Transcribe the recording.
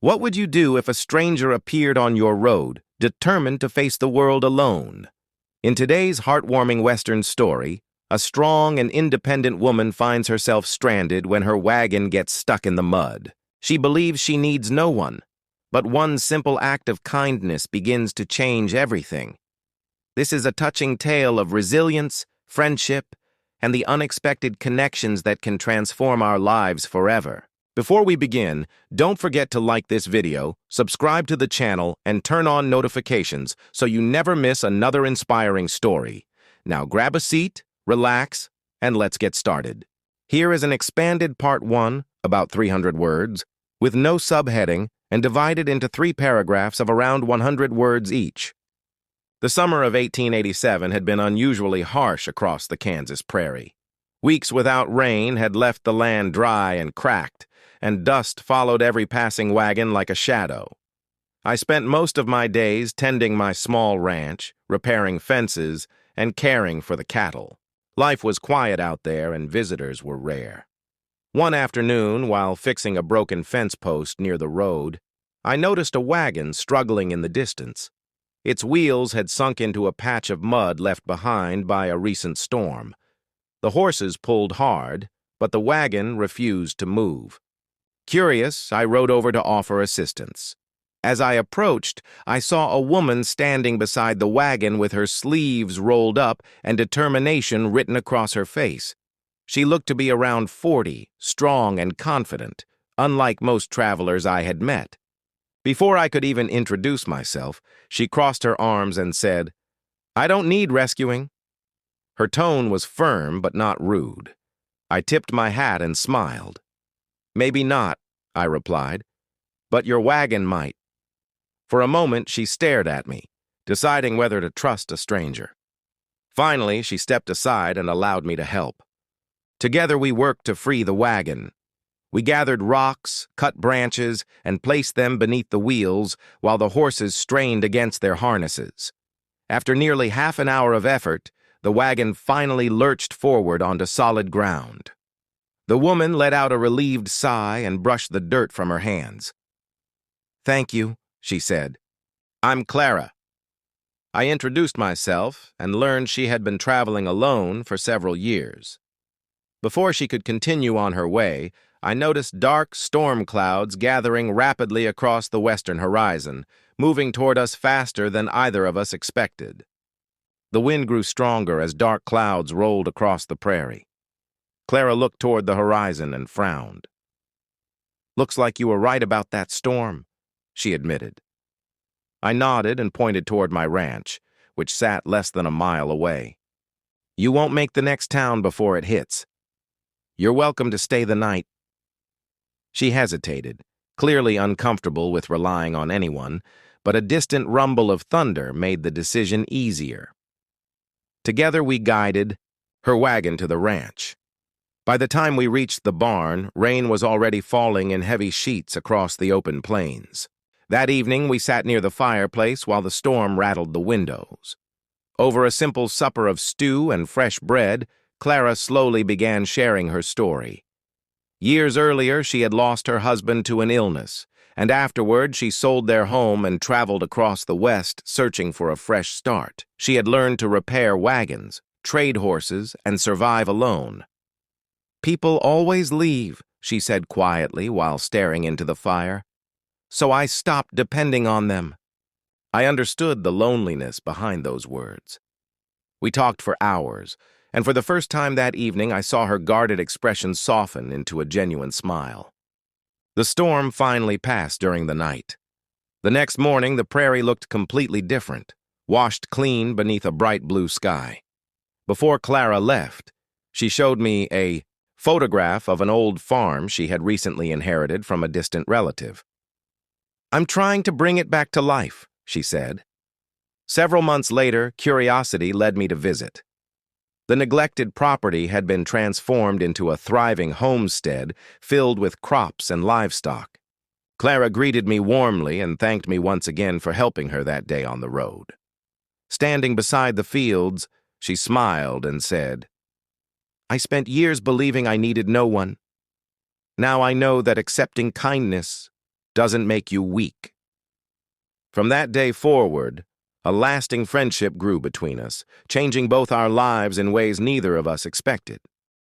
What would you do if a stranger appeared on your road, determined to face the world alone? In today's heartwarming Western story, a strong and independent woman finds herself stranded when her wagon gets stuck in the mud. She believes she needs no one, but one simple act of kindness begins to change everything. This is a touching tale of resilience, friendship, and the unexpected connections that can transform our lives forever. Before we begin, don't forget to like this video, subscribe to the channel, and turn on notifications so you never miss another inspiring story. Now grab a seat, relax, and let's get started. Here is an expanded part 1, about 300 words, with no subheading and divided into 3 paragraphs of around 100 words each. The summer of 1887 had been unusually harsh across the Kansas prairie. Weeks without rain had left the land dry and cracked, and dust followed every passing wagon like a shadow. I spent most of my days tending my small ranch, repairing fences, and caring for the cattle. Life was quiet out there, and visitors were rare. One afternoon, while fixing a broken fence post near the road, I noticed a wagon struggling in the distance. Its wheels had sunk into a patch of mud left behind by a recent storm. The horses pulled hard, but the wagon refused to move. Curious, I rode over to offer assistance. As I approached, I saw a woman standing beside the wagon with her sleeves rolled up and determination written across her face. She looked to be around 40, strong and confident, unlike most travelers I had met. Before I could even introduce myself, she crossed her arms and said, "I don't need rescuing." Her tone was firm but not rude. I tipped my hat and smiled. "Maybe not," I replied, "but your wagon might." For a moment, she stared at me, deciding whether to trust a stranger. Finally, she stepped aside and allowed me to help. Together, we worked to free the wagon. We gathered rocks, cut branches, and placed them beneath the wheels while the horses strained against their harnesses. After nearly half an hour of effort, the wagon finally lurched forward onto solid ground. The woman let out a relieved sigh and brushed the dirt from her hands. "Thank you," she said. "I'm Clara." I introduced myself and learned she had been traveling alone for several years. Before she could continue on her way, I noticed dark storm clouds gathering rapidly across the western horizon, moving toward us faster than either of us expected. The wind grew stronger as dark clouds rolled across the prairie. Clara looked toward the horizon and frowned. "Looks like you were right about that storm," she admitted. I nodded and pointed toward my ranch, which sat less than a mile away. "You won't make the next town before it hits. You're welcome to stay the night." She hesitated, clearly uncomfortable with relying on anyone, but a distant rumble of thunder made the decision easier. Together we guided her wagon to the ranch. By the time we reached the barn, rain was already falling in heavy sheets across the open plains. That evening, we sat near the fireplace while the storm rattled the windows. Over a simple supper of stew and fresh bread, Clara slowly began sharing her story. Years earlier, she had lost her husband to an illness, and afterward she sold their home and traveled across the West searching for a fresh start. She had learned to repair wagons, trade horses, and survive alone. "People always leave," she said quietly while staring into the fire. "So I stopped depending on them." I understood the loneliness behind those words. We talked for hours, and for the first time that evening I saw her guarded expression soften into a genuine smile. The storm finally passed during the night. The next morning, the prairie looked completely different, washed clean beneath a bright blue sky. Before Clara left, she showed me a photograph of an old farm she had recently inherited from a distant relative. "I'm trying to bring it back to life," she said. Several months later, curiosity led me to visit. The neglected property had been transformed into a thriving homestead filled with crops and livestock. Clara greeted me warmly and thanked me once again for helping her that day on the road. Standing beside the fields, she smiled and said, "I spent years believing I needed no one. Now I know that accepting kindness doesn't make you weak. From that day forward, a lasting friendship grew between us, changing both our lives in ways neither of us expected.